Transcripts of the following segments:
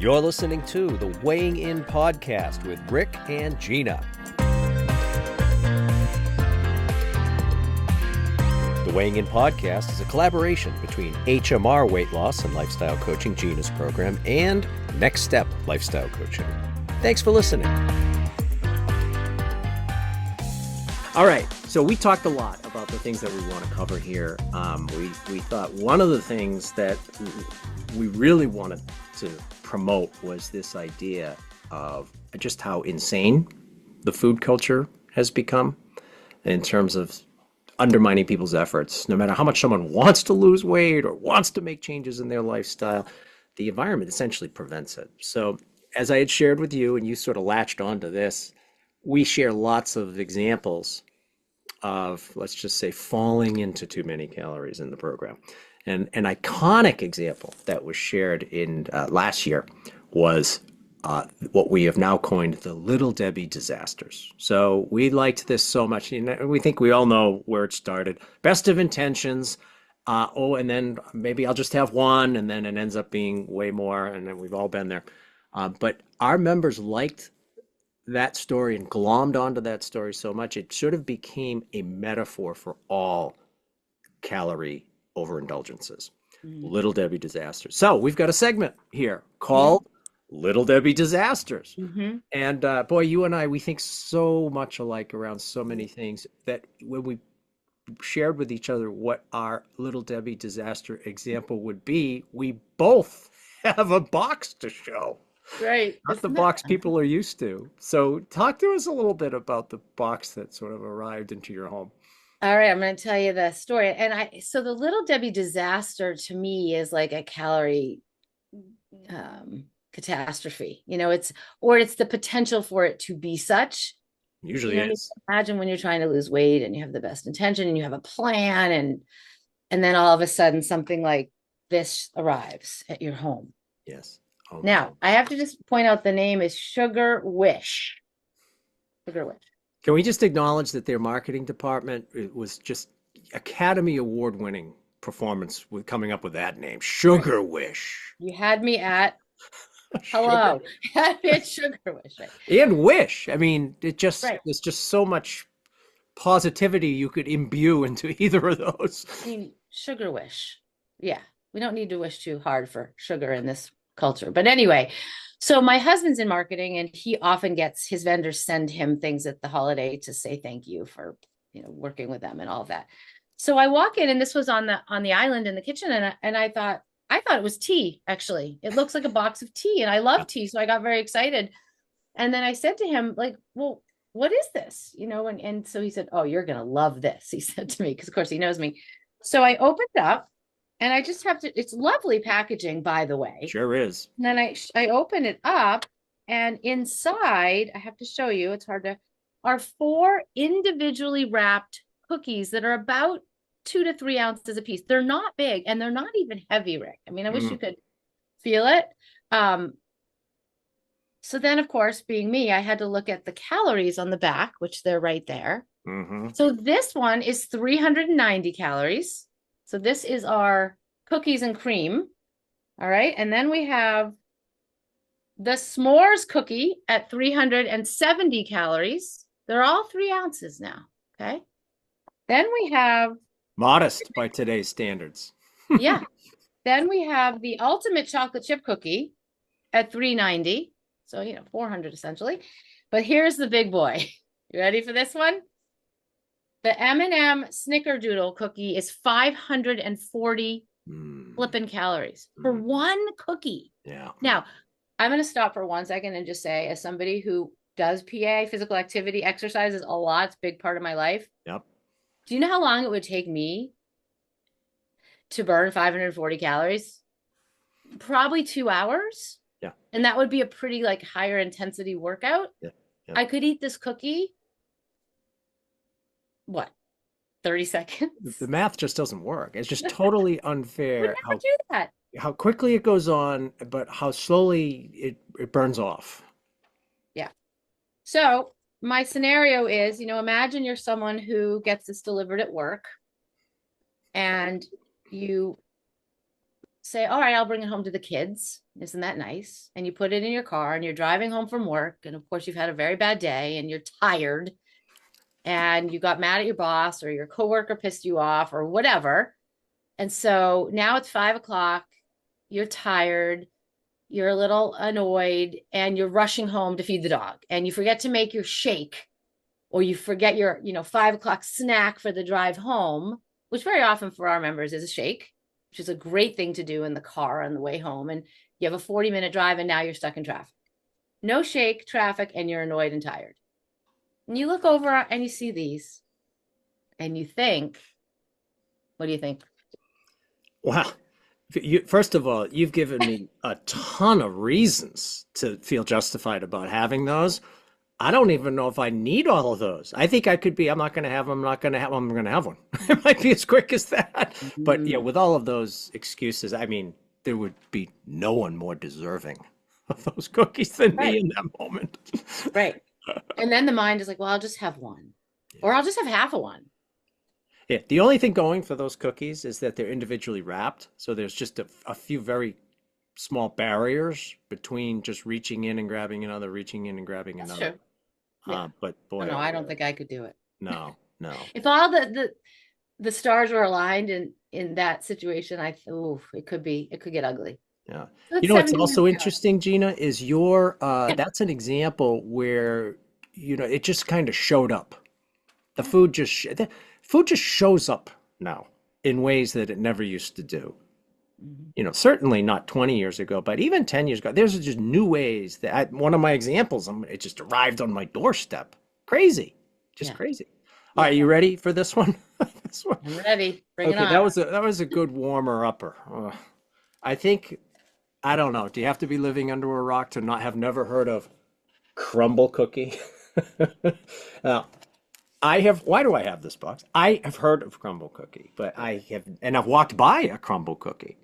You're listening to the Weighing In Podcast with Rick and Gina. The Weighing In Podcast is a collaboration between HMR Weight Loss and Lifestyle Coaching, Gina's program, and Next Step Lifestyle Coaching. Thanks for listening. All right, so we talked a lot about the things that we want to cover here. We thought one of the things that we really wanted to promote was this idea of just how insane the food culture has become in terms of undermining people's efforts. No matter how much someone wants to lose weight or wants to make changes in their lifestyle, the environment essentially prevents it. So as I had shared with you, and you sort of latched onto this, we share lots of examples of, let's just say, falling into too many calories in the program. And an iconic example that was shared in last year was what we have now coined the Little Debbie disasters. So we liked this so much. We think we all know where it started. Best of intentions. And then maybe I'll just have one, and then it ends up being way more. And then we've all been there. But our members liked that story and glommed onto that story so much, it sort of became a metaphor for all calorie overindulgences. Little Debbie disasters. So we've got a segment here called Little Debbie disasters. And boy, you and I, we think so much alike around so many things that when we shared with each other what our Little Debbie disaster example would be, we both have a box to show. Right. Not the box people are used to. So talk to us a little bit about the box that sort of arrived into your home. All right, I'm going to tell you the story. So the Little Debbie disaster to me is like a calorie catastrophe. It's the potential for it to be such. Usually is. Imagine when you're trying to lose weight and you have the best intention and you have a plan, and then all of a sudden something like this arrives at your home. Yes. Oh, now, I have to just point out the name is Sugar Wish. Sugar Wish. Can we just acknowledge that their marketing department, it was just Academy Award winning performance with coming up with that name, Sugar Wish. You had me at hello. It's Sugar Wish. Right? And Wish. I mean, there's just so much positivity you could imbue into either of those. I mean, Sugar Wish. Yeah. We don't need to wish too hard for sugar in this culture. But anyway, so my husband's in marketing, and he often gets his vendors send him things at the holiday to say thank you for, working with them and all of that. So I walk in, and this was on the island in the kitchen, and I thought it was tea. Actually, it looks like a box of tea, and I love tea, so I got very excited. And then I said to him, like, well, what is this? And so he said, oh, you're gonna love this. He said to me, because of course he knows me. So I opened up. And I just have to, it's lovely packaging, by the way. Sure is. And then I open it up, and inside, I have to show you, it's hard to, are 4 individually wrapped cookies that are about 2 to 3 ounces a piece. They're not big, and they're not even heavy, Rick. I mean, I wish you could feel it. So then, of course, being me, I had to look at the calories on the back, which they're right there. So this one is 390 calories. So this is our cookies and cream. All right. And then we have the s'mores cookie at 370 calories. They're all 3 ounces now. Okay. Then we have modest by today's standards. Yeah. Then we have the ultimate chocolate chip cookie at 390. So, 400 essentially. But here's the big boy. You ready for this one? The M&M Snickerdoodle cookie is 540 flippin' calories for one cookie. Yeah. Now, I'm going to stop for 1 second and just say, as somebody who does PA, physical activity, exercises a lot, it's a big part of my life. Yep. Do you know how long it would take me to burn 540 calories? Probably 2 hours. Yeah. And that would be a pretty higher intensity workout. Yeah. I could eat this cookie. What? 30 seconds? The math just doesn't work. It's just totally unfair how quickly it goes on, but how slowly it burns off. Yeah. So my scenario is, imagine you're someone who gets this delivered at work, and you say, all right, I'll bring it home to the kids. Isn't that nice? And you put it in your car and you're driving home from work. And of course, you've had a very bad day and you're tired and you got mad at your boss or your coworker pissed you off or whatever. And so now it's 5 o'clock. You're tired. You're a little annoyed and you're rushing home to feed the dog and you forget to make your shake or you forget your, 5 o'clock snack for the drive home, which very often for our members is a shake, which is a great thing to do in the car on the way home. And you have a 40-minute drive and now you're stuck in traffic. No shake, traffic, and you're annoyed and tired. And you look over and you see these and you think, what do you think? Wow. First of all, you've given me a ton of reasons to feel justified about having those. I don't even know if I need all of those. I think I could be, I'm not going to have them, I'm not going to have them, I'm going to have one. It might be as quick as that. But yeah, with all of those excuses, I mean, there would be no one more deserving of those cookies than me Right. in that moment. Right. And then the mind is like, well, I'll just have one or I'll just have half of one. Yeah, the only thing going for those cookies is that they're individually wrapped. So there's just a few very small barriers between just reaching in and grabbing another, reaching in and grabbing That's another. true. Yeah. But boy, No, oh I don't boy, think I could do it. no, no. If all the stars were aligned in that situation, it could get ugly. Yeah. So You it's know what's 70 minutes also drive. interesting, Gina, is your Yeah. that's an example where it just kind of showed up. The food just shows up now in ways that it never used to do. Mhm. Certainly not 20 years ago, but even 10 years ago, there's just new ways one of my examples, it just arrived on my doorstep. Crazy, just Yeah. crazy. All Yeah. right, you ready for this one? This one. I'm ready. Bring it Okay, on. that was a good warmer upper. I think, I don't know. Do you have to be living under a rock to not have never heard of crumble cookie? Now, why do I have this box? I have heard of crumble cookie, and I've walked by a crumble cookie,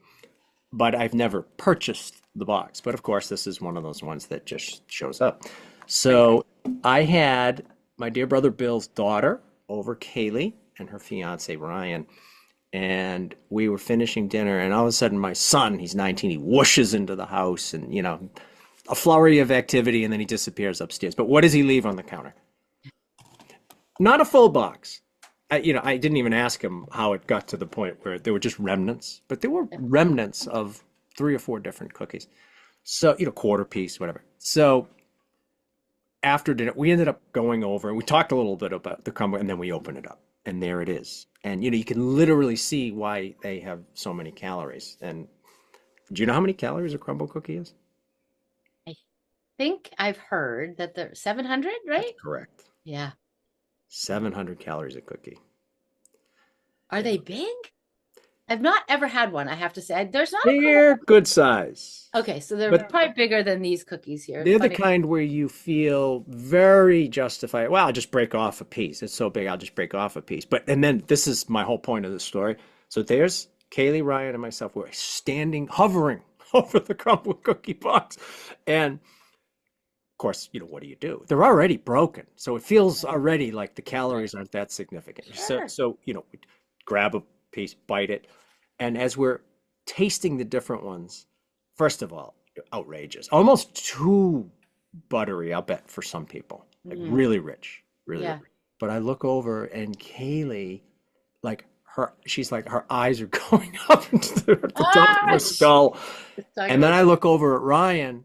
but I've never purchased the box. But of course, this is one of those ones that just shows up. So I had my dear brother Bill's daughter over, Kaylee, and her fiance Ryan, and we were finishing dinner, and all of a sudden, my son, he's 19, he whooshes into the house, and a flurry of activity, and then he disappears upstairs. But what does he leave on the counter? Not a full box. I didn't even ask him how it got to the point where there were just remnants, but there were remnants of 3 or 4 different cookies. So, quarter piece, whatever. So after dinner, we ended up going over and we talked a little bit about the crumble and then we opened it up and there it is. And, you can literally see why they have so many calories. And do you know how many calories a crumble cookie is? I think I've heard that they're 700, That's right? correct. Yeah. 700 calories a cookie. Are Yeah. they big? I've not ever had one, I have to say. There's not a They're good size. Okay, so they're But probably bigger than these cookies here. they're the Funny. kind where you feel very justified. Well, I'll just break off a piece. It's so big, I'll just break off a piece. And then this is my whole point of the story. So there's Kaylee, Ryan, and myself. We're hovering over the crumble cookie box. And of course, what do? They're already broken. So it feels already like the calories aren't that significant. Sure. So we grab a piece, bite it. And as we're tasting the different ones, first of all, outrageous. Almost too buttery, I'll bet, for some people. Like Mm, really rich, really yeah. rich. But I look over and Kaylee, she's like, her eyes are going up into the top of her skull. Let's talk And then about I look over at Ryan,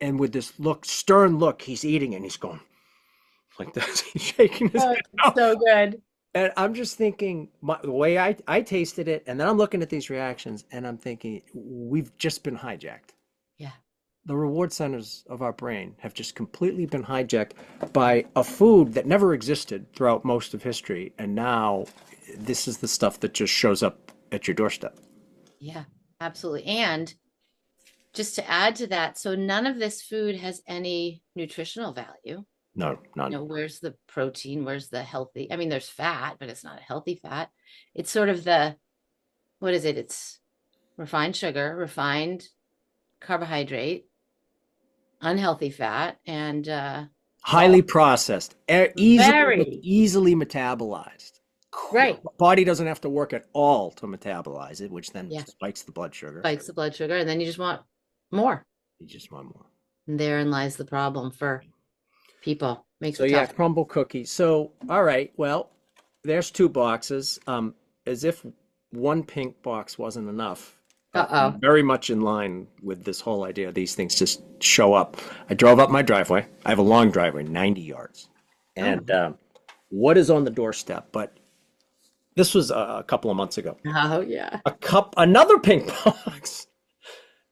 and with this stern look, he's eating and he's going like this. He's shaking his head. so good. And I'm just thinking, the way I tasted it, and then I'm looking at these reactions, and I'm thinking, we've just been hijacked. Yeah. The reward centers of our brain have just completely been hijacked by a food that never existed throughout most of history. And now this is the stuff that just shows up at your doorstep. Yeah, absolutely. And just to add to that, so none of this food has any nutritional value. No, none. Where's the protein? Where's the healthy? I mean, there's fat, but it's not a healthy fat. It's sort of what is it? It's refined sugar, refined carbohydrate, unhealthy fat, and Highly processed, easily very, easily metabolized, Right. Body doesn't have to work at all to metabolize it, which then Yeah. spikes the blood sugar. Spikes the blood sugar, and then you just want more. You just want more. And therein lies the problem for people. Makes So it yeah, tough. crumble cookies. So all right, well, there's two boxes. As if one pink box wasn't enough. Uh-oh. Very much in line with this whole idea. These things just show up. I drove up my driveway. I have a long driveway, 90 yards. And what is on the doorstep? But this was a couple of months ago. Oh, yeah. Another pink box.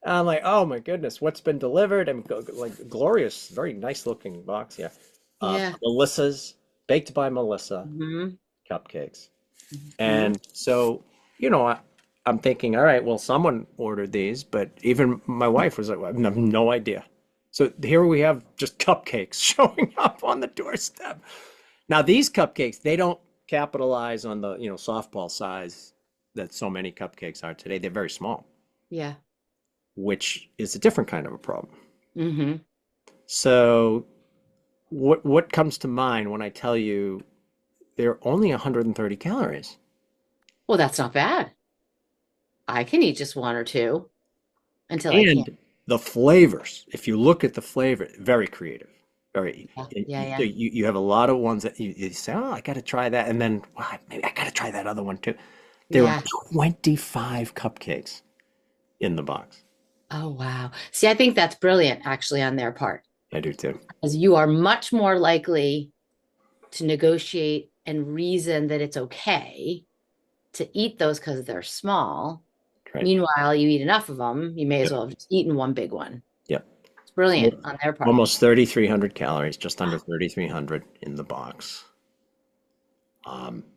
And I'm like, oh my goodness, what's been delivered? I mean, like glorious, very nice looking box. Yeah. Yeah. Melissa's, baked by Melissa, Hmm. cupcakes. And so, you know, I'm thinking, all right, well, someone ordered these, but even my wife was like, I have no idea. So here we have just cupcakes showing up on the doorstep. Now, these cupcakes, they don't capitalize on the, softball size that so many cupcakes are today. They're very small, Yeah. which is a different kind of a problem. Hmm. So what comes to mind when I tell you they're only 130 calories? Well, that's not bad. I can eat just one or two until I can't. And the flavors, if you look at the flavor, very creative. Very, Yeah. you, Yeah. Yeah. you have a lot of ones that you say, oh, I got to try that. And then well, maybe I got to try that other one too. There are Yeah. 25 cupcakes in the box. Oh, wow. See, I think that's brilliant actually on their part, I do too. because you are much more likely to negotiate and reason that it's okay to eat those because they're small. Right. Meanwhile, you eat enough of them, you may as Yep. well have just eaten one big one. Yep. It's brilliant on their part. Almost 3,300 calories, just under 3,300 in the box.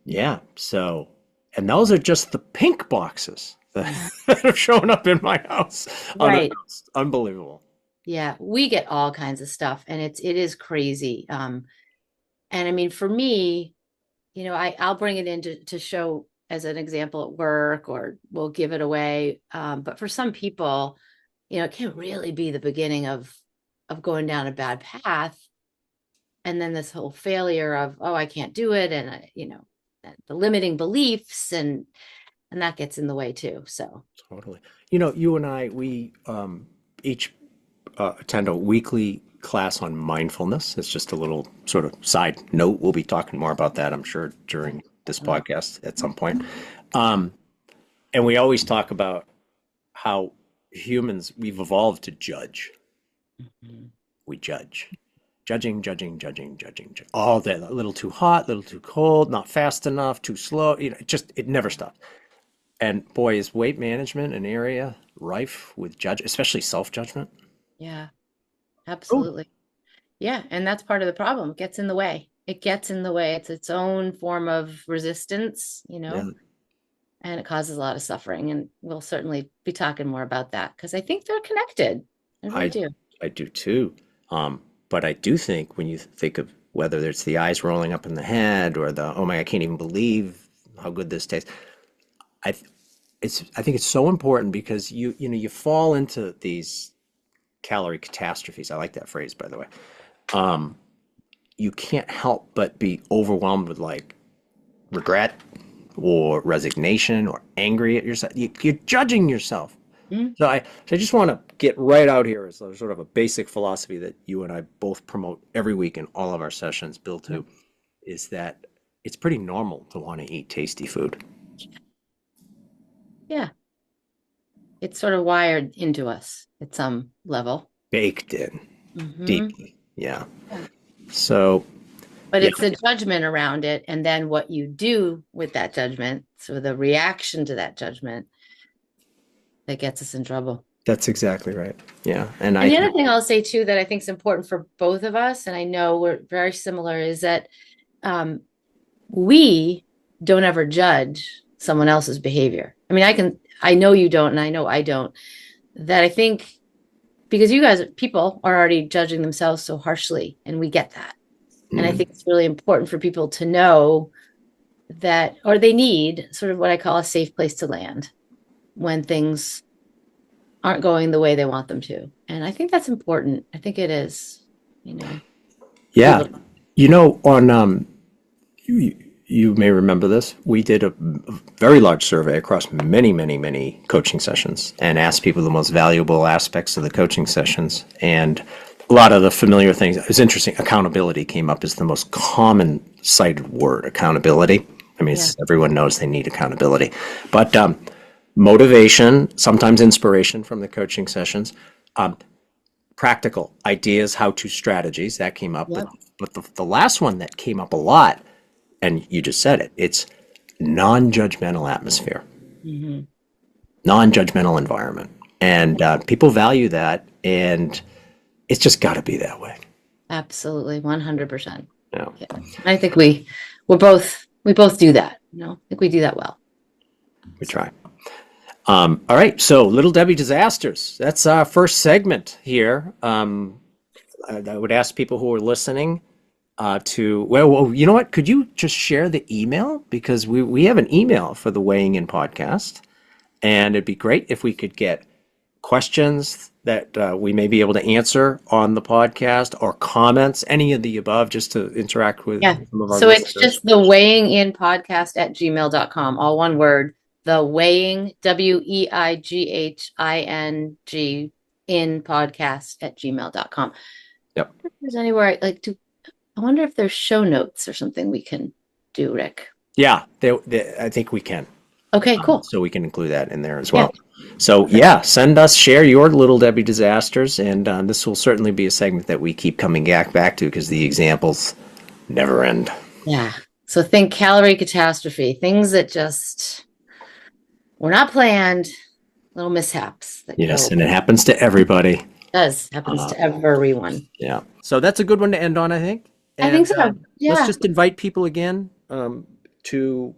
Yeah. So, and those are just the pink boxes that, that have shown up in my house. Right. Unbelievable. Yeah, we get all kinds of stuff, and it is crazy. And I mean, for me, I'll bring it in to show as an example at work, or we'll give it away. But for some people, it can really be the beginning of going down a bad path. And then this whole failure of, oh, I can't do it. And, the limiting beliefs and that gets in the way too. So Totally. You and I, we each attend a weekly class on mindfulness. It's just a little sort of side note. We'll be talking more about that, I'm sure, during this podcast at some point. And we always talk about how humans, we've evolved to judge. We judge. Judging, judging, judging, judging, all day. A little too hot, a little too cold, not fast enough, too slow. It never stops. And boy, is weight management an area rife with especially self-judgment. yeah, Oh, absolutely. Yeah. And that's part of the problem. It gets in the way. It gets in the way. It's its own form of resistance, yeah, and it causes a lot of suffering. And we'll certainly be talking more about that because I think they're connected. I really I do. I do too. But I do think when you think of whether it's the eyes rolling up in the head or the, oh my, I can't even believe how good this tastes. I th- I think it's so important because you fall into these calorie catastrophes. I like that phrase, by the way. Um, you can't help but be overwhelmed with like regret or resignation or angry at yourself. You're judging yourself. Mhm. So I just want to get right out here as sort of a basic philosophy that you and I both promote every week in all of our sessions, Bill too, is that it's pretty normal to want to eat tasty food. Yeah. It's sort of wired into us at some level. Baked in Hmm. deeply. Yeah. So But yeah, it's the judgment around it. And then what you do with that judgment, so the reaction to that judgment, that gets us in trouble. that's exactly right. Yeah. And And I the think other thing I'll say too that I think is important for both of us, and I know we're very similar, is that um, we don't ever judge someone else's behavior. I mean, I know you don't, and I know I don't. That I think because you guys, people are already judging themselves so harshly, and we get that. And I think it's really important for people to know that, or they need sort of what I call a safe place to land when things aren't going the way they want them to. And I think that's important. I think it is, yeah. people. On you may remember this. We did a very large survey across many, many, many coaching sessions and asked people the most valuable aspects of the coaching sessions. And a lot of the familiar things, it was interesting. Accountability came up as the most common cited word, accountability. I mean, everyone knows they need accountability. But motivation, sometimes inspiration from the coaching sessions, practical ideas, how-to strategies, that came up. Yep. But the last one that came up a lot, and you just said it, it's non-judgmental atmosphere, non-judgmental environment. And people value that, and it's just got to be that way. Absolutely, 100%. Yeah. I think we both do that. I think we do that well. We try. All right, so Little Debbie Disasters. That's our first segment here. I would ask people who are listening well, you know what? Could you just share the email? Because we have an email for the Weighing In podcast, and it'd be great if we could get questions that we may be able to answer on the podcast, or comments, any of the above, just to interact with some of our so listeners. It's just the weighinginpodcast@gmail.com, all one word. The weighing, WEIGHING, in podcast@gmail.com. Yep. If there's anywhere I wonder if there's show notes or something we can do, Rick. Yeah, I think we can. Okay, cool. So we can include that in there as well. So share your Little Debbie disasters, and this will certainly be a segment that we keep coming back to, because the examples never end. Yeah. So think calorie catastrophe, things that just were not planned, little mishaps. Yes, and it happens to everybody. It does. Happens to everyone. Yeah. So that's a good one to end on, I think. And, I think so. Let's just invite people again to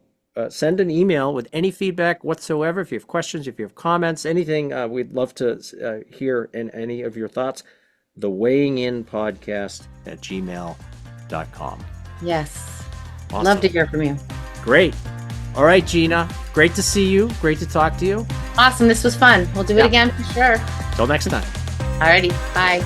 send an email with any feedback whatsoever. If you have questions, if you have comments, anything, we'd love to hear any of your thoughts. theweighinginpodcast@gmail.com. Yes. Awesome. Love to hear from you. Great. All right, Gina. Great to see you. Great to talk to you. Awesome. This was fun. We'll do it again for sure. Till next time. Alrighty. Bye.